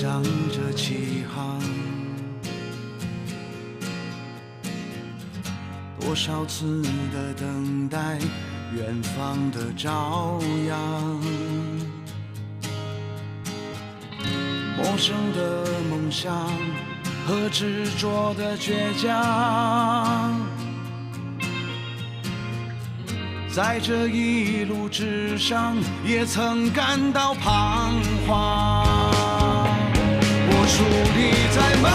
想着起航，多少次的等待，远方的朝阳，陌生的梦想和执着的倔强，在这一路之上也曾感到彷徨。我伫立在茫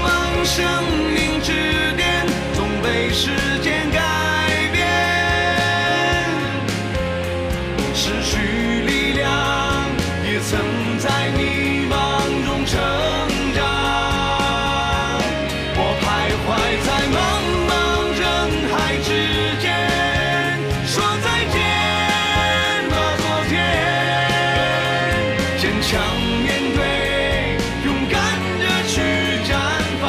茫生命之巅，总被时间改变，失去力量也曾在迷茫中成长。我徘徊在茫茫人海之间，说再见吧昨天，坚强面对，勇敢着去绽放。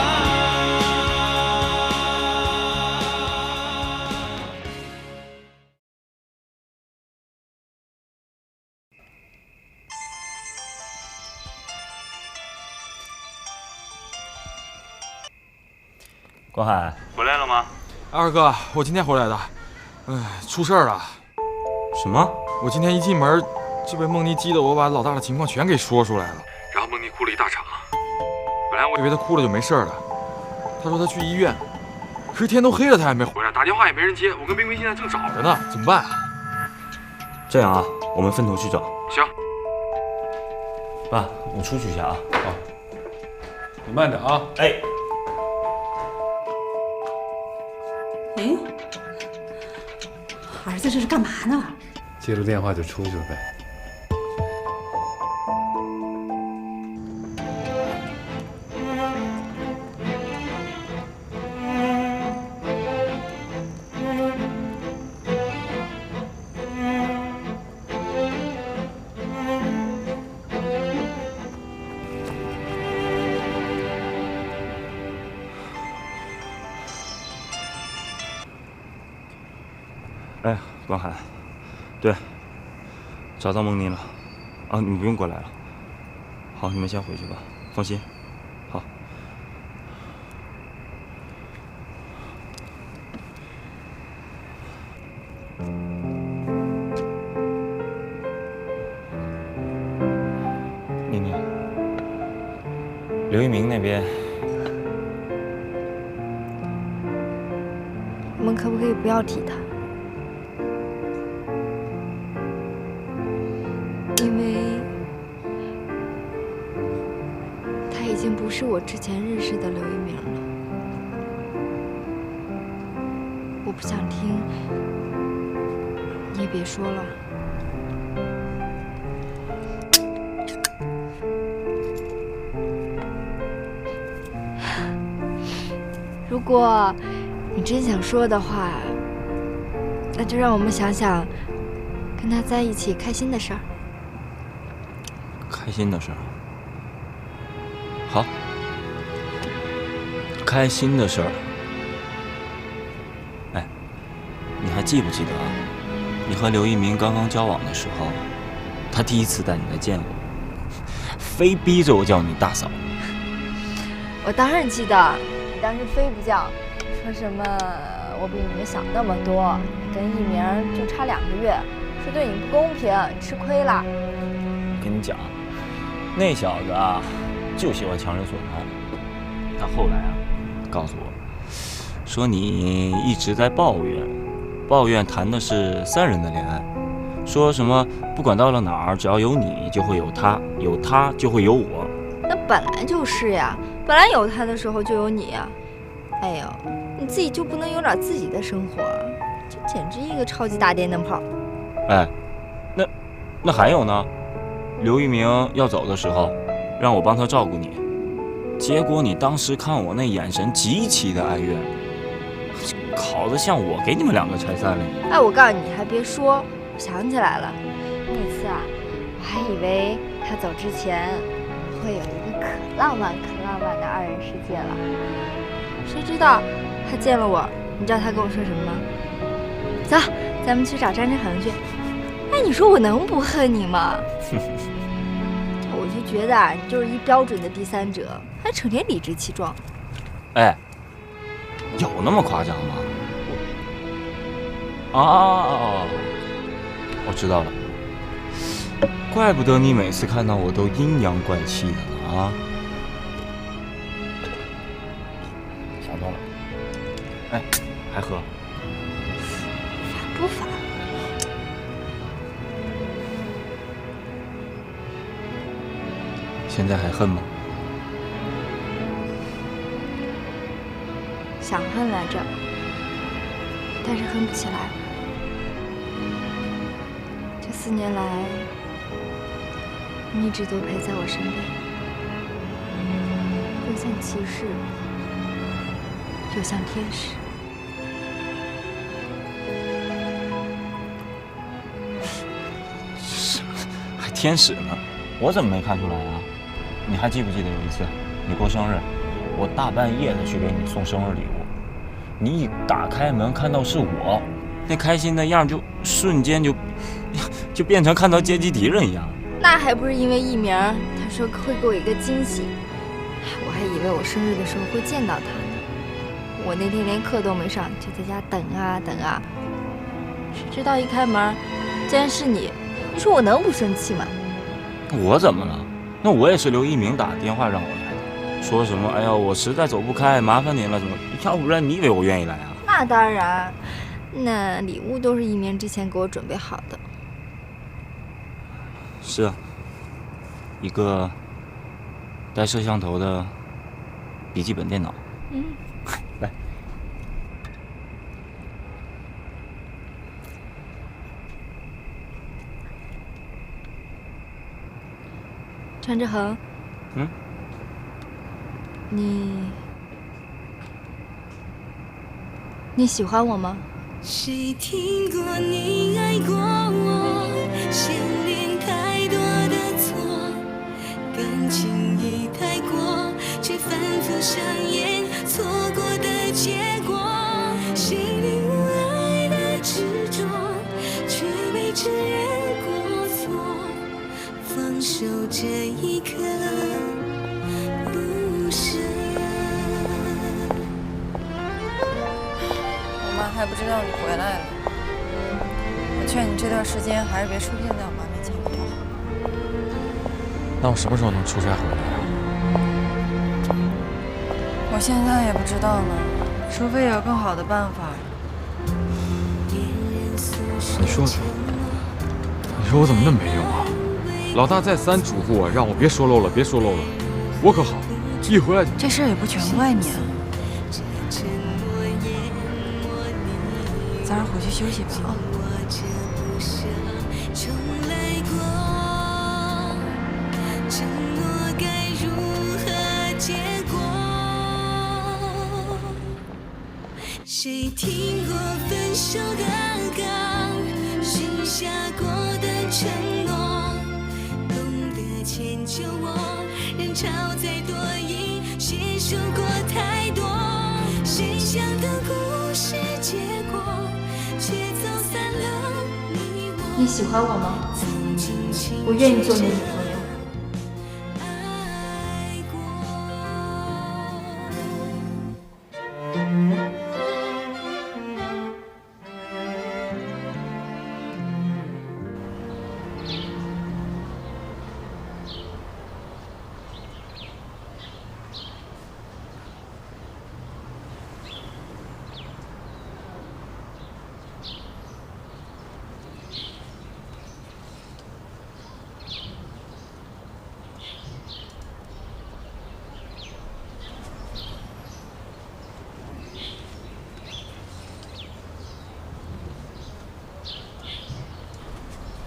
广海回来了吗？二哥，我今天回来的，出事儿了。什么？我今天一进门就被梦妮激得我把老大的情况全给说出来了。然后梦妮哭了一大场。本来我以为她哭了就没事了，她说她去医院，可是天都黑了她还没回来，打电话也没人接，我跟冰冰现在正找着呢。怎么办啊？这样啊，我们分头去找。行。爸，我出去一下啊。好，你慢点啊。哎。哎，儿子这是干嘛呢？接了电话就出去了呗。哎，广海，对，找到梦妮了。啊，你们不用过来了。好，你们先回去吧，放心。好。妮妮，刘一鸣那边，我们可不可以不要提他？因为他已经不是我之前认识的刘一鸣了。我不想听，你也别说了。如果你真想说的话，那就让我们想想跟他在一起开心的事儿。开心的事儿。好，开心的事儿。哎，你还记不记得啊？你和刘一鸣刚刚交往的时候，他第一次带你来见我，非逼着我叫你大嫂。我当然记得，你当时非不叫，说什么我比你们小那么多，跟一鸣就差2个月，说对你不公平，吃亏了。我跟你讲，那小子啊，就喜欢强人所难。他后来啊，告诉我，说你一直在抱怨谈的是3人的恋爱，说什么不管到了哪儿，只要有你就会有他，有他就会有我。那本来就是呀，本来有他的时候就有你呀。哎呦，你自己就不能有点自己的生活？这简直一个超级大电灯泡。哎，那还有呢？刘一鸣要走的时候，让我帮他照顾你，结果你当时看我那眼神极其的哀怨，搞得像我给你们2个拆散了。哎，我告诉你，还别说，我想起来了，那次啊，我还以为他走之前会有一个可浪漫的2人世界了，谁知道他见了我，你知道他跟我说什么吗？走，咱们去找张志恒去。哎，你说我能不恨你吗？我就觉得啊，你就是一标准的第三者，还整天理直气壮。哎，有那么夸张吗？我知道了，怪不得你每次看到我都阴阳怪气的呢啊！想通了，哎，还喝？烦不烦？现在还恨吗？想恨来着，但是恨不起来。这4年来，你一直都陪在我身边，又像骑士，又像天使。还天使呢？我怎么没看出来啊？你还记不记得有一次你过生日，我大半夜的去给你送生日礼物，你一打开门看到是我，那开心的样就瞬间就变成看到阶级敌人一样。那还不是因为艺名，他说会给我一个惊喜，我还以为我生日的时候会见到他呢。我那天连课都没上，就在家等啊等啊，谁知道一开门，竟然是你。你说我能不生气吗？我怎么了？那我也是刘一鸣打电话让我来的，说什么哎呀我实在走不开，麻烦您了，怎么？要不然你以为我愿意来啊？那当然，那礼物都是一鸣之前给我准备好的。是啊，一个带摄像头的笔记本电脑。来。张志恒，你喜欢我吗？谁听过你爱过我，牵连太多的错，感情已太过，却反复上演错过的结果。谁领悟爱的执着，却未承认过错，放手这一刻不舍。还不知道你回来了，我劝你这段时间还是别出现在我妈面前比较好。那我什么时候能出差回来啊？我现在也不知道呢，除非有更好的办法。你说我怎么那么没用啊？老大再三嘱咐我，让我别说漏了，别说漏了，我可好，一回来这事也不全怪你啊。早点回去休息吧啊！谁听过分手的歌，许下过的承诺，懂得迁就我，人潮再多疑，接受过太多，谁想的故事结果，却走散了你我。你喜欢我吗？我愿意做你女朋友。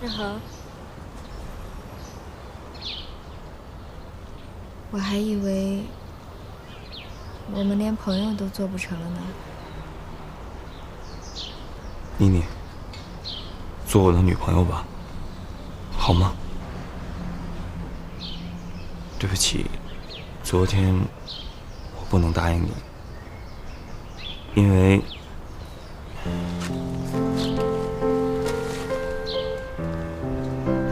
志恒，我还以为我们连朋友都做不成了呢。妮妮，做我的女朋友吧，好吗？对不起，昨天我不能答应你，因为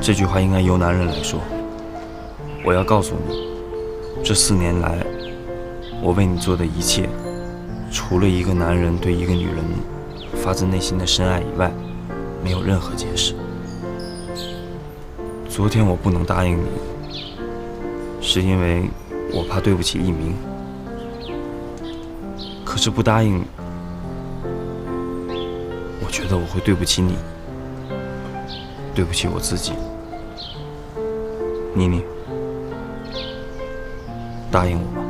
这句话应该由男人来说。我要告诉你，这4年来，我为你做的一切，除了一个男人对一个女人发自内心的深爱以外，没有任何解释。昨天我不能答应你，是因为我怕对不起一鸣。可是不答应，我觉得我会对不起你，对不起我自己。妮妮，答应我吧。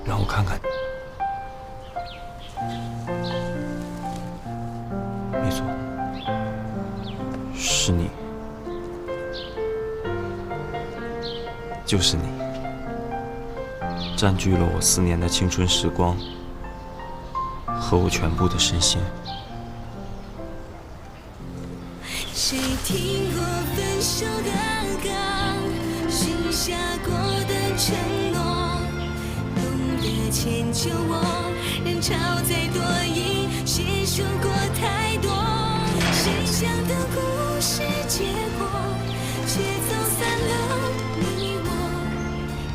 让我看看你。没错，是你，就是你，占据了我4年的青春时光和我全部的身心。谁听过分手的歌，许下过的承诺，懂得迁就我，人潮再多疑，谁说过太多？谁想的故事结果，却走散了你我，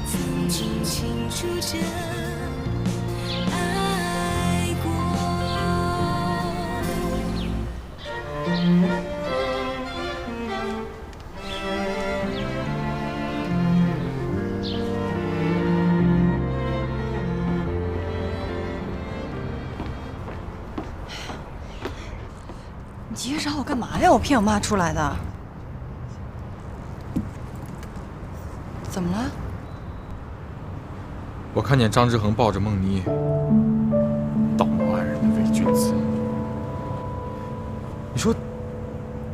曾经清楚着爱过。你急着找我干嘛呀？我骗我妈出来的。怎么了？我看见张之恒抱着梦妮，道貌岸然的伪君子。你说，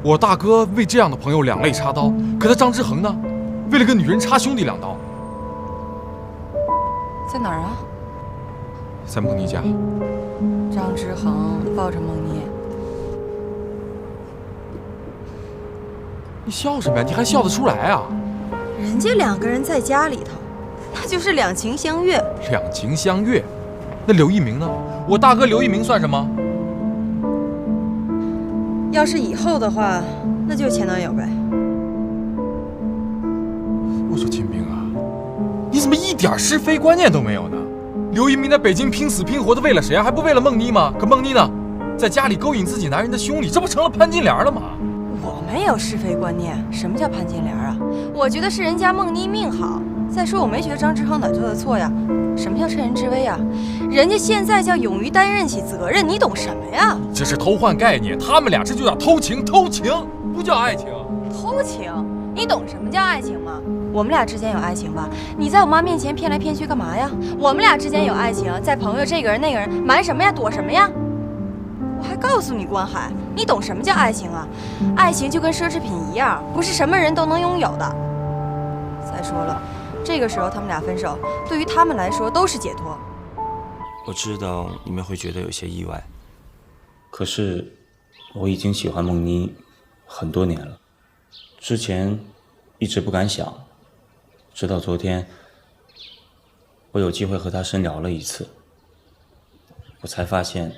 我大哥为这样的朋友两肋插刀，可他张之恒呢？为了个女人插兄弟2刀。在哪儿啊？在梦妮家。张之恒抱着梦妮。你笑什么呀？你还笑得出来啊？人家2个人在家里头，那就是两情相悦。两情相悦，那刘一鸣呢？我大哥刘一鸣算什么？要是以后的话，那就是前男友呗。我说秦兵啊，你怎么一点是非观念都没有呢？刘一鸣在北京拼死拼活的为了谁啊？还不为了梦妮吗？可梦妮呢，在家里勾引自己男人的兄弟，这不成了潘金莲了吗？我没有是非观念，什么叫潘金莲啊？我觉得是人家梦妮命好。再说我没觉得张之恒哪做的错呀？什么叫趁人之危啊？人家现在叫勇于担任起责任，你懂什么呀？这是偷换概念，他们俩这就叫偷情，偷情不叫爱情。偷情？你懂什么叫爱情吗？我们俩之间有爱情吧？你在我妈面前骗来骗去干嘛呀？我们俩之间有爱情，在朋友这个人那个人，瞒什么呀？躲什么呀？我还告诉你关海，你懂什么叫爱情啊？爱情就跟奢侈品一样，不是什么人都能拥有的。再说了，这个时候他们俩分手，对于他们来说都是解脱。我知道你们会觉得有些意外，可是我已经喜欢梦妮很多年了，之前一直不敢想，直到昨天我有机会和她深聊了一次，我才发现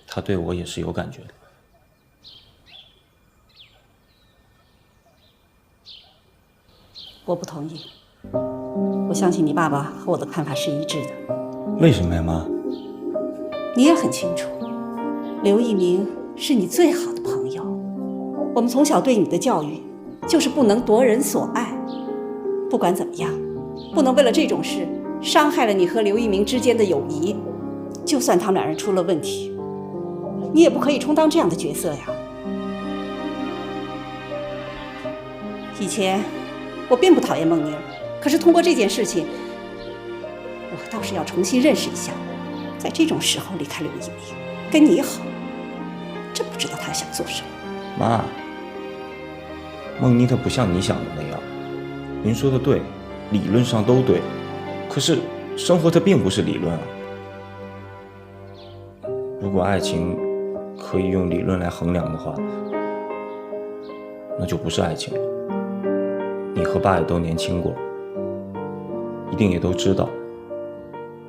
她对我也是有感觉的。我不同意，我相信你爸爸和我的看法是一致的。为什么呀，妈？你也很清楚，刘一鸣是你最好的朋友。我们从小对你的教育就是不能夺人所爱。不管怎么样，不能为了这种事伤害了你和刘一鸣之间的友谊。就算他们2人出了问题，你也不可以充当这样的角色呀。以前我并不讨厌梦妮儿，可是通过这件事情，我倒是要重新认识一下，在这种时候离开刘一鸣，跟你好，真不知道他想做什么。妈，梦妮她不像你想的那样，您说的对，理论上都对，可是生活它并不是理论啊。如果爱情可以用理论来衡量的话，那就不是爱情了。你和爸也都年轻过，一定也都知道，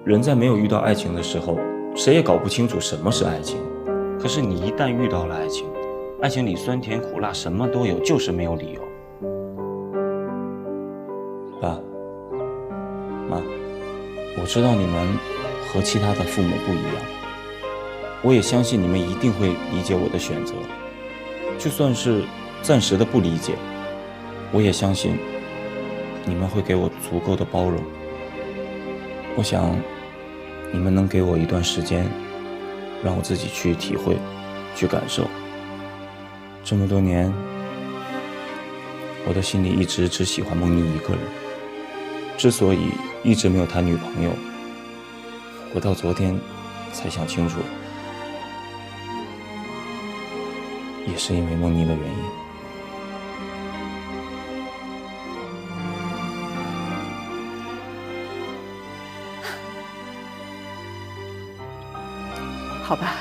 人在没有遇到爱情的时候，谁也搞不清楚什么是爱情。可是你一旦遇到了爱情，爱情里酸甜苦辣什么都有，就是没有理由。爸妈，我知道你们和其他的父母不一样，我也相信你们一定会理解我的选择，就算是暂时的不理解，我也相信你们会给我足够的包容。我想你们能给我一段时间，让我自己去体会，去感受。这么多年，我的心里一直只喜欢梦妮一个人。之所以一直没有谈女朋友，我到昨天才想清楚，也是因为梦妮的原因。好吧，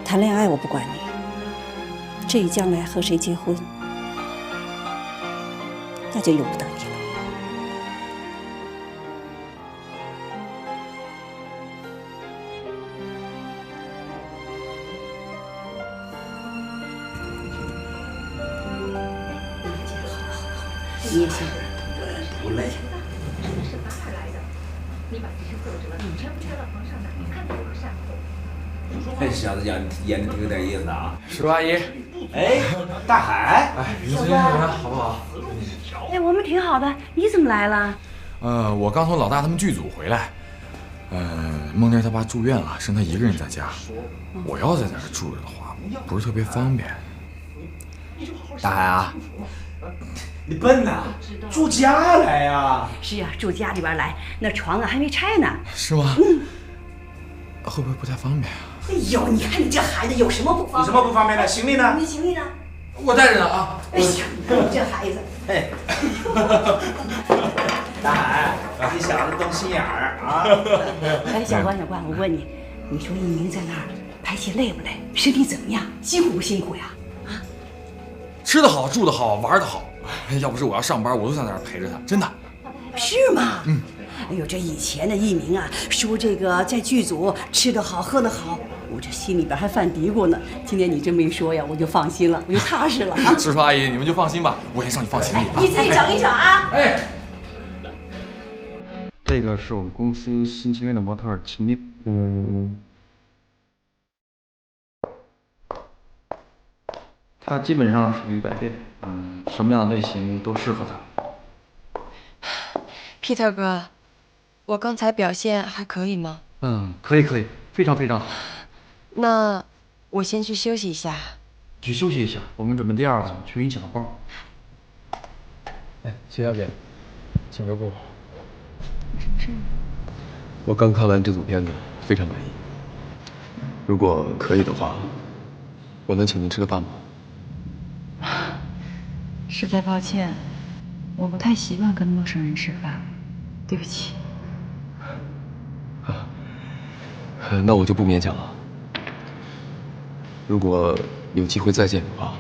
谈恋爱我不管你，至于将来和谁结婚，那就由不得你了。你也行，不累。这小子演的挺有点意思的啊。石阿姨，哎，大海，哎，你最近怎么样？好不好？哎，我们挺好的，你怎么来了？我刚从老大他们剧组回来。梦妮他爸住院了，剩他一个人在家。我要在这儿住着的话，不是特别方便。大海啊，你笨呐，住家来呀？是呀，住家里边来，那床啊还没拆呢。是吗？会不会不太方便啊？哎呦，你看你这孩子有什么不方便？有什么不方便的？行李呢？你行李呢？我带着呢啊。哎呀，你看你这孩子。嘿，大海，你小子动心眼儿啊！哎，小关，我问你，你说一鸣在那儿拍戏累不累？身体怎么样？辛苦不辛苦呀？啊？吃得好，住得好，玩得好。要不是我要上班，我都在那儿陪着他，真的。是吗？哎呦，这以前的一鸣啊，说这个在剧组吃得好，喝得好，我这心里边还犯嘀咕呢。今天你这么一说呀，我就放心了，我就踏实了啊。师傅阿姨，你们就放心吧，我先上去放行李啊。你自己整一整啊。哎，这个是我们公司新签约的模特秦丽。她基本上属于百变，什么样的类型都适合她。Peter 哥，我刚才表现还可以吗？可以，非常好。那我先去休息一下。去休息一下，我们准备第二组去给你抢个包。哎，谢小姐，请留步。我刚看完这组片子，非常满意。如果可以的话，我能请您吃个饭吗？实在抱歉，我不太习惯跟陌生人吃饭，对不起。那我就不勉强了。如果有机会再见的话，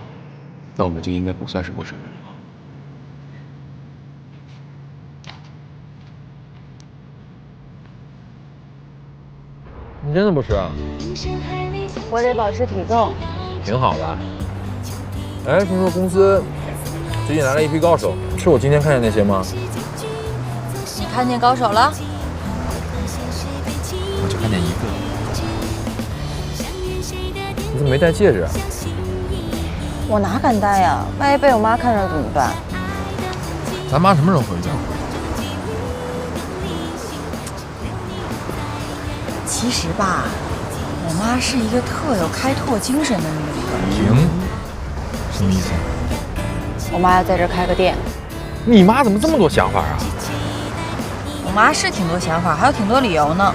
那我们就应该不算是陌生人了。你真的不吃啊？我得保持体重。挺好的。哎，听说公司最近来了一批高手，是我今天看见那些吗？你看见高手了？我就看见一个。你怎么没戴戒指啊？我哪敢戴呀？万一被我妈看着怎么办？咱妈什么时候回家？其实吧，我妈是一个特有开拓精神的女人。行，什么意思？我妈要在这儿开个店。你妈怎么这么多想法啊？我妈是挺多想法，还有挺多理由呢。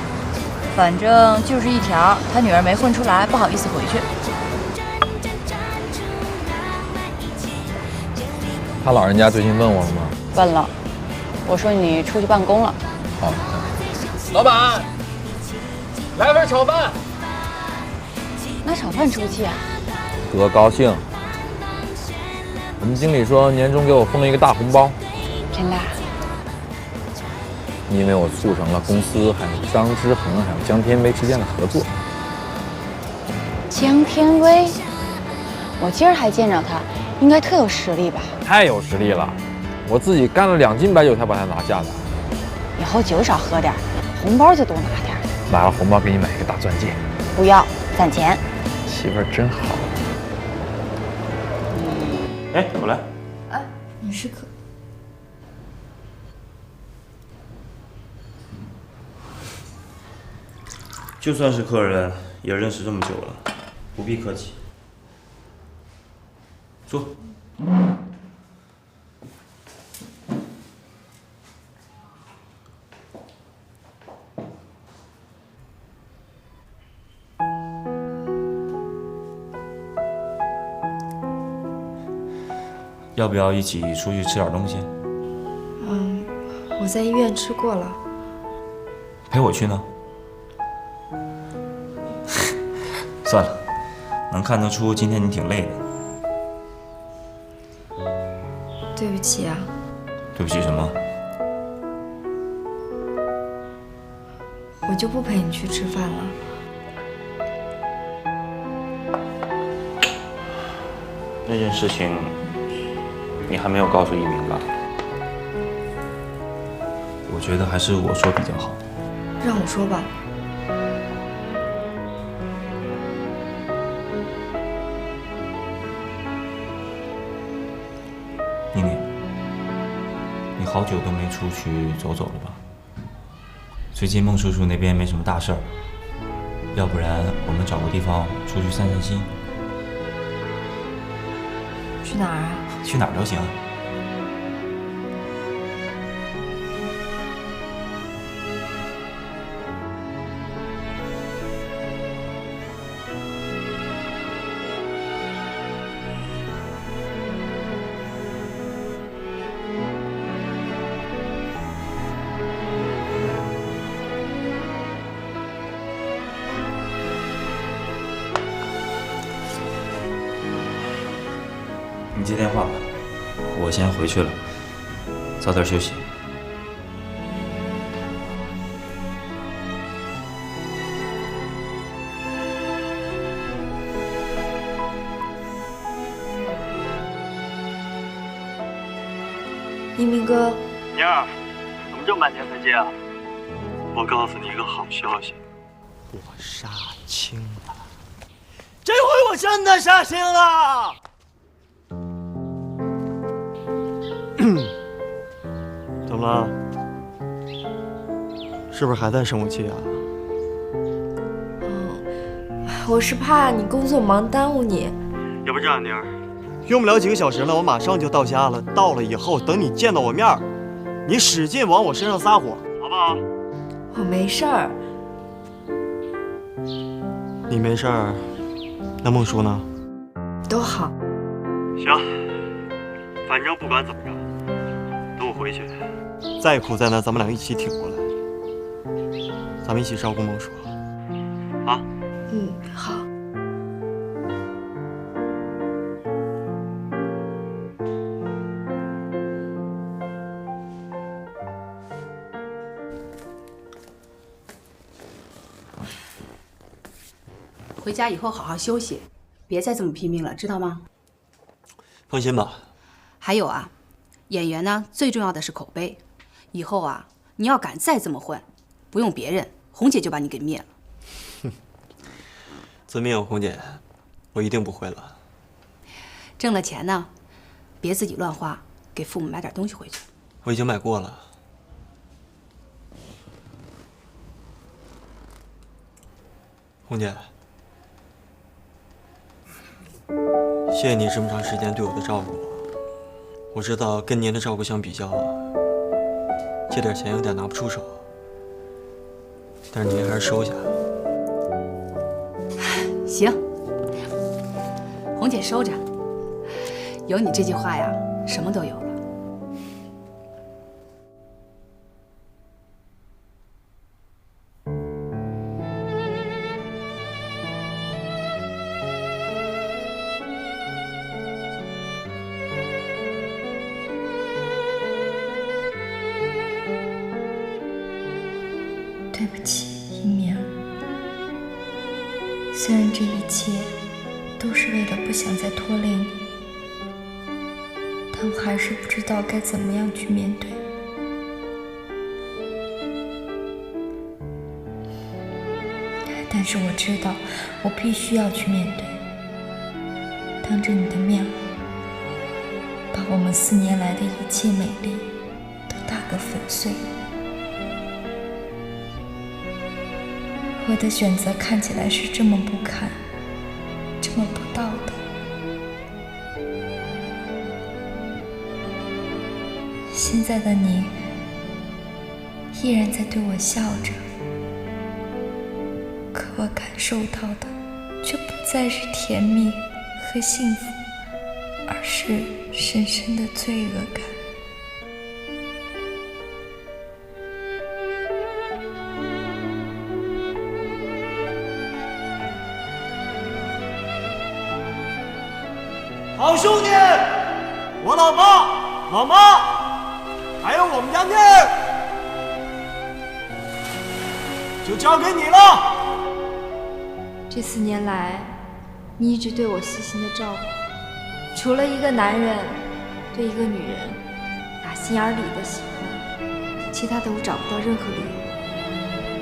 反正就是一条，她女儿没混出来，不好意思回去。她老人家最近问我了吗？问了，我说你出去办公了。好，老板，来份炒饭。拿炒饭出气啊？哥高兴。我们经理说年终给我封了一个大红包，真的？因为我促成了公司还有张之恒还有江天威之间的合作。江天威，我今儿还见着他，应该特有实力吧？太有实力了，我自己干了2斤白酒才把他拿下的。以后酒少喝点，红包就多拿点。拿了红包给你买一个大钻戒。不要，攒钱。媳妇儿真好。哎，我来。啊，你是可。就算是客人，也认识这么久了，不必客气。坐。要不要一起出去吃点东西？我在医院吃过了。陪我去呢？算了，能看得出今天你挺累的。对不起啊。对不起什么？我就不陪你去吃饭了。那件事情，你还没有告诉一鸣吧？我觉得还是我说比较好。让我说吧。妮妮，你好久都没出去走走了吧？最近孟叔叔那边没什么大事儿，要不然我们找个地方出去散散心。去哪儿啊？去哪儿都行。你接电话吧，我先回去了，早点休息。一鸣哥，宁儿，怎么这么半天才接啊？我告诉你一个好消息，我杀青了，这回我真的杀青了。怎么了？是不是还在生我气啊？我是怕你工作忙耽误你。要不这样，宁儿，用不了几个小时了，我马上就到家了。到了以后，等你见到我面儿，你使劲往我身上撒火，好不好？我没事儿。你没事儿，那孟叔呢？都好。行，反正不管怎么着，等我回去，再苦再难，咱们俩一起挺过来。咱们一起照顾孟叔，啊？嗯，好。回家以后好好休息，别再这么拼命了，知道吗？放心吧。还有啊，演员呢，最重要的是口碑。以后啊，你要敢再这么混，不用别人，红姐就把你给灭了。哼，遵命，红姐，我一定不会了。挣了钱呢，别自己乱花，给父母买点东西回去。我已经买过了。红姐，谢谢你这么长时间对我的照顾。我知道跟您的照顾相比较，这点钱有点拿不出手，但是您还是收下。行，红姐收着。有你这句话呀，什么都有了。这一切都是为了不想再拖累你，但我还是不知道该怎么样去面对。但是我知道，我必须要去面对，当着你的面，把我们4年来的一切美丽都打个粉碎。我的选择看起来是这么不堪，这么不道德。现在的你依然在对我笑着，可我感受到的却不再是甜蜜和幸福，而是深深的罪恶感。好兄弟，我老爸、老妈，还有我们家妮儿，就交给你了。这4年来，你一直对我细心的照顾，除了一个男人对一个女人打心眼里的喜欢，其他的我找不到任何理由。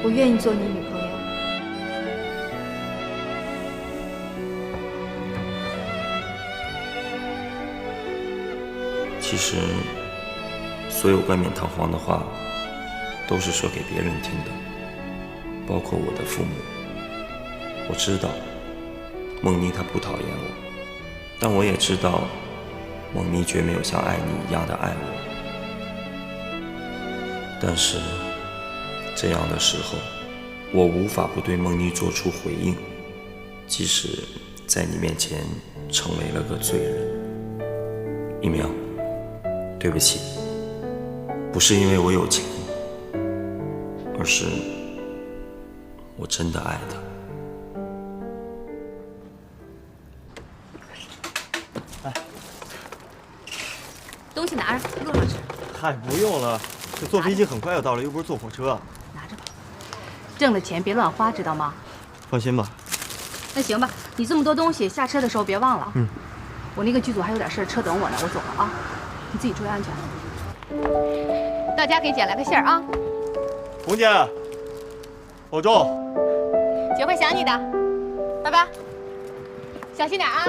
我愿意做你女朋友。其实，所有冠冕堂皇的话，都是说给别人听的，包括我的父母。我知道，梦妮她不讨厌我，但我也知道，梦妮绝没有像爱你一样的爱我。但是，这样的时候，我无法不对梦妮做出回应，即使在你面前成为了个罪人。一鸣，对不起，不是因为我有钱，而是我真的爱她。东西拿着，路上吃。嗨，不用了，这坐飞机很快就到了，又不是坐火车。拿着吧，挣的钱别乱花，知道吗？放心吧。那行吧，你这么多东西，下车的时候别忘了。我那个剧组还有点事，车等我呢，我走了啊。你自己注意安全。到家给姐来个信儿啊。红姐，保重。姐会想你的，拜拜，小心点啊。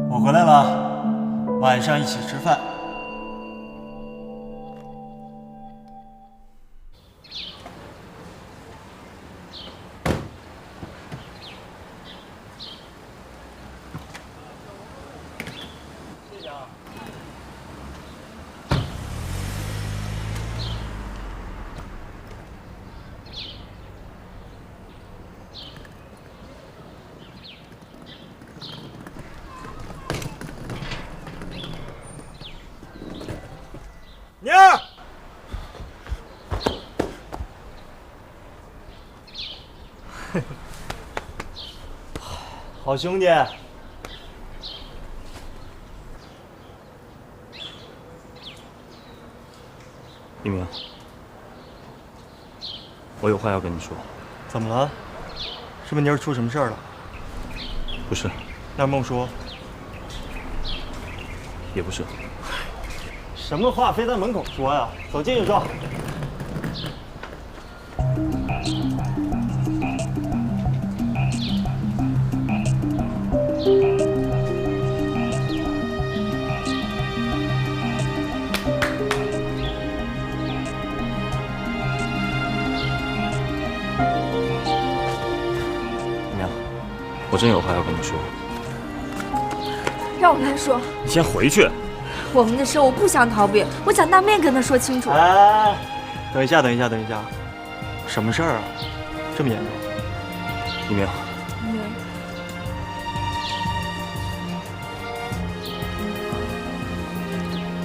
我回来了，晚上一起吃饭。妮儿，好兄弟。一鸣，我有话要跟你说。怎么了？是不是妮儿出什么事儿了？不是。那孟叔？也不是。什么话非在门口说呀？走进去说。我真有话要跟你说。让我来说。你先回去。我们的事我不想逃避，我想当面跟他说清楚。哎，等一下，什么事儿啊？这么严重？一鸣，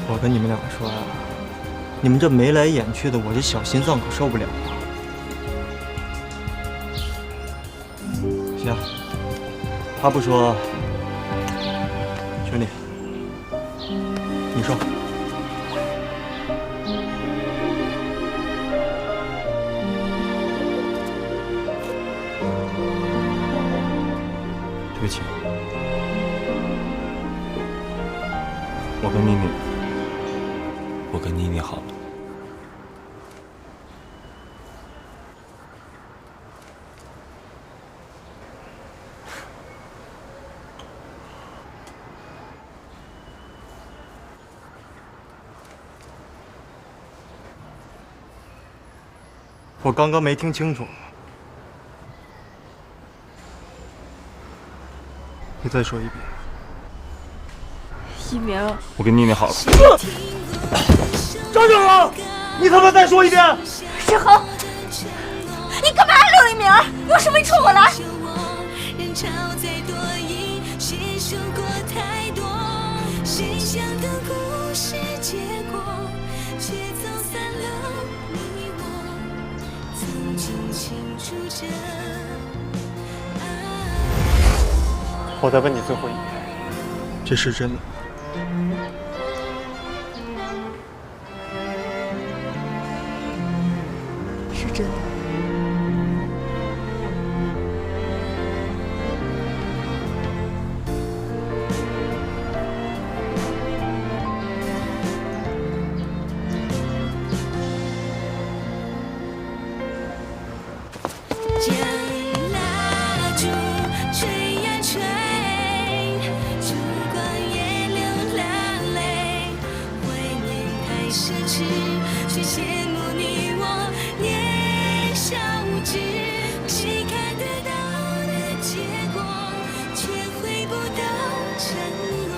我跟你们两个说啊，你们这眉来眼去的，我这小心脏可受不了啊。行，他不说，兄弟，你说。对不起，我跟妮妮好了。我刚刚没听清楚，你再说一遍。一鸣，我跟妮妮好了。张正恒，你他妈再说一遍！志恒，你干嘛呀，刘一鸣？你有什么你冲我来？人潮再多，因谁受过太多？谁想的故事结果，却走散了你我。曾经清楚着我再问你最后一遍，这是真的？是真的。将蜡烛吹呀吹，烛光也流了泪，怀念太奢侈，却羡慕你我年少无知。谁看得到的结果，却回不到承诺。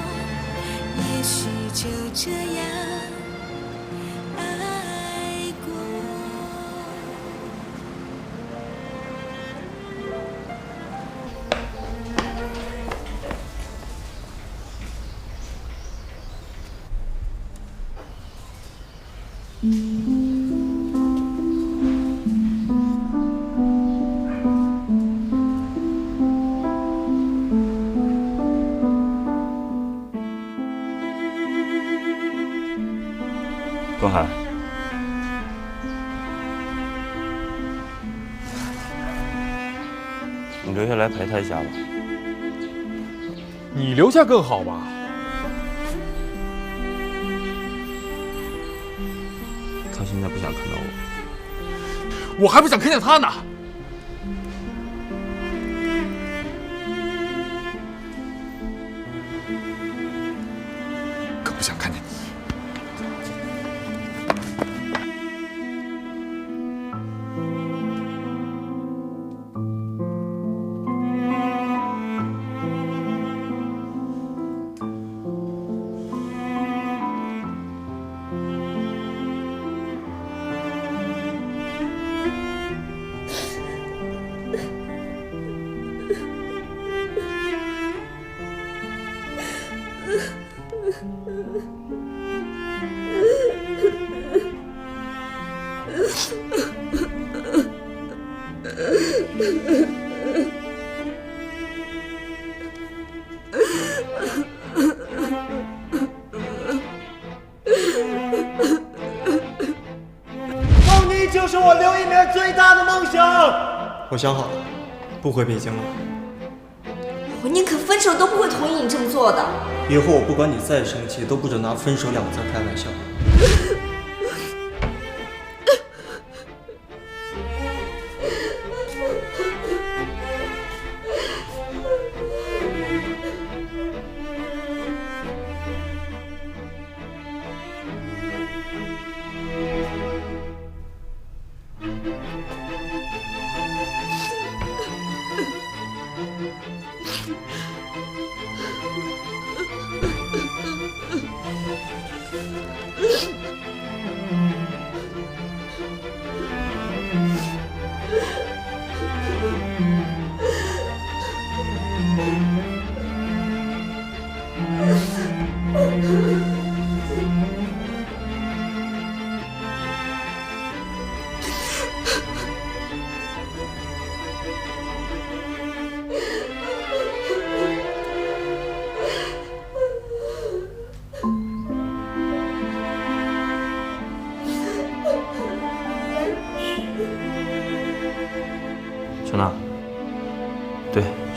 也许就这样爱过。东海，你留下来陪他一下吧。你留下更好吧？他现在不想看到我，我还不想看见他呢。更不想看见你。梦妮就是我刘一鸣最大的梦想。我想好了，不回北京了。我宁可分手都不会同意你这么做的。以后我不管你再生气，都不准拿分手两个字开玩笑。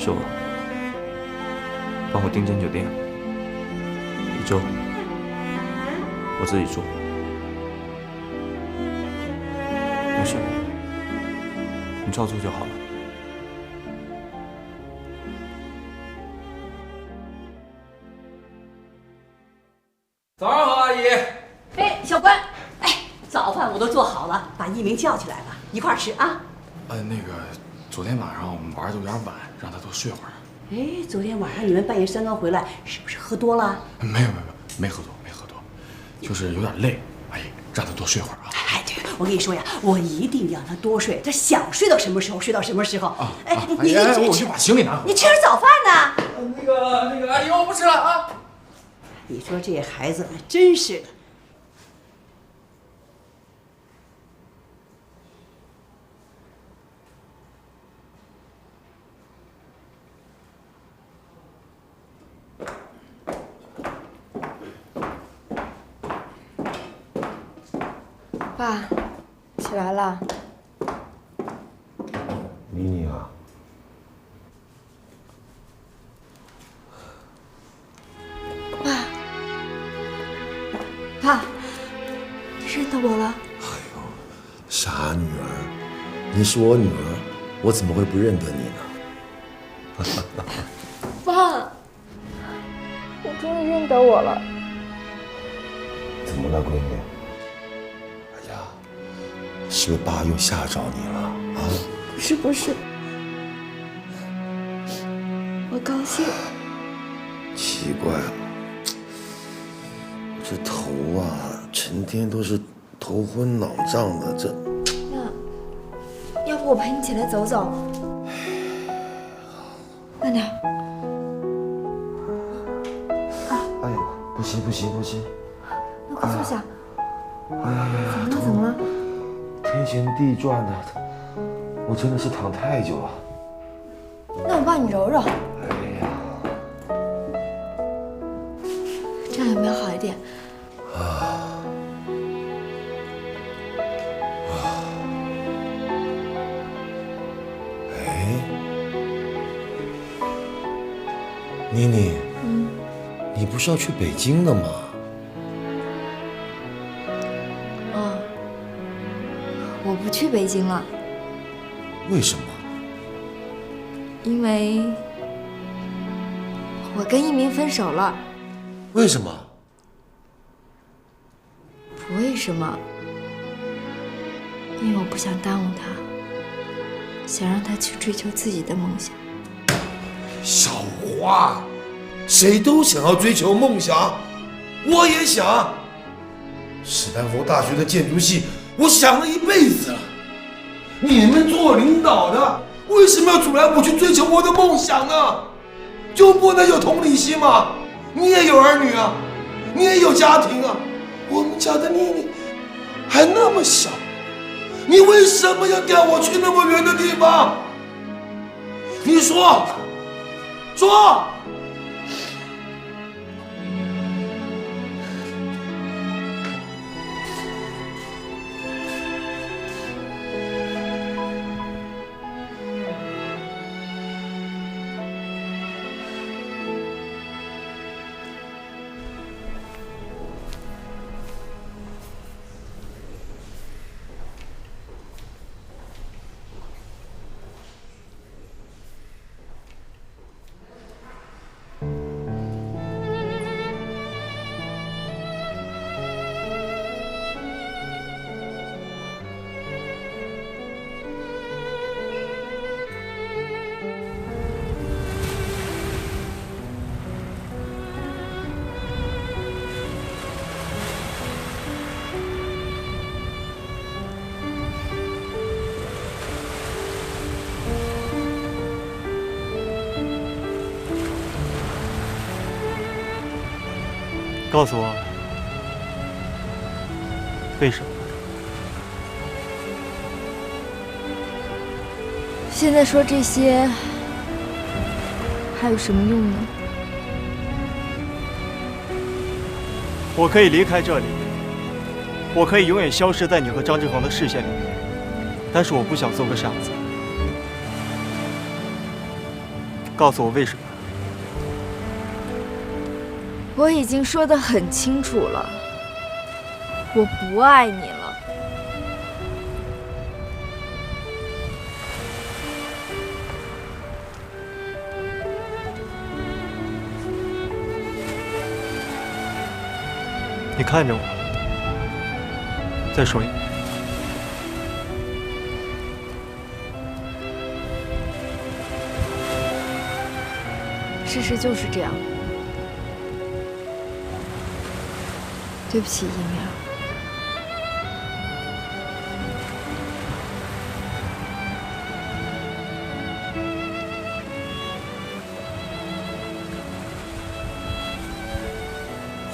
秀，帮我订间酒店，1周，我自己住。没事，你照做就好了。早上好，阿姨。哎，小关，哎，早饭我都做好了，把一鸣叫起来了，一块儿吃啊。那个，昨天晚上我们玩的有点晚，让他多睡会儿。哎，昨天晚上你们半夜3更回来，是不是喝多了？没喝多，就是有点累。阿姨，让他多睡会儿啊。哎，对，我跟你说呀，我一定让他多睡，他想睡到什么时候睡到什么时候。啊，哎，我去把行李拿回来。你吃点早饭呢。那个，阿姨，我不吃了啊。你说这孩子真是的。爸，起来了。妮妮啊，爸，你认得我了？傻女儿，你是我女儿，我怎么会不认得你呢？爸，你终于认得我了。怎么了，闺女？哎呀，是不是爸又吓着你了啊？不是，我高兴。奇怪了，这头啊，成天都是头昏脑胀的，这。那，要不我陪你起来走走？慢点。哎呀，不行，那快坐下。哎呀，怎么了？天旋地转的，我真的是躺太久了。那我帮你揉揉。哎呀，这样有没有好一点？妮妮，你不是要去北京了吗？我不去北京了，为什么？因为我跟一鸣分手了。为什么？不为什么，因为我不想耽误他，想让他去追求自己的梦想。小花，谁都想要追求梦想，我也想。史丹佛大学的建筑系，我想了一辈子了。你们做领导的，为什么要阻拦我去追求我的梦想呢？就不能有同理心吗？你也有儿女啊，你也有家庭啊。我们家的妮妮还那么小，你为什么要调我去那么远的地方？你说。告诉我，为什么？现在说这些还有什么用呢？我可以离开这里，我可以永远消失在你和张志恒的视线里面，但是我不想做个傻子。告诉我为什么。我已经说得很清楚了，我不爱你了。你看着我，再说一遍。事实就是这样。对不起，一鸣。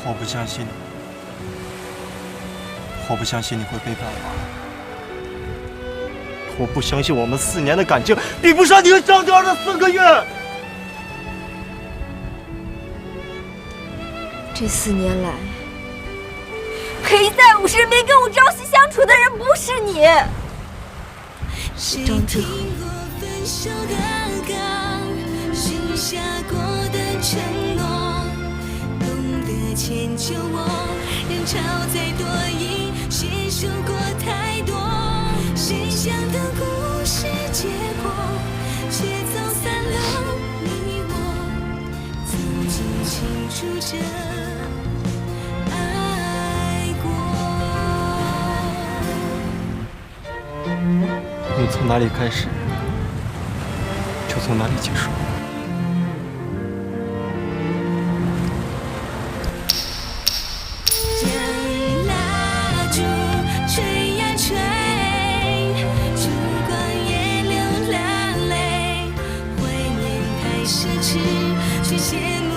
我不相信你，我不相信你会背叛我，我不相信我们4年的感情比不上你和张娟的4个月。这4年来，陪在我身边跟我朝夕相处的人不是你，是张志恒。许下过的承诺，懂得迁就我，人潮再多疑，携手过太多，谁想的故事结果，却走散了你我，曾经清楚着爱过。你从哪里开始，就从哪里结束。却嫌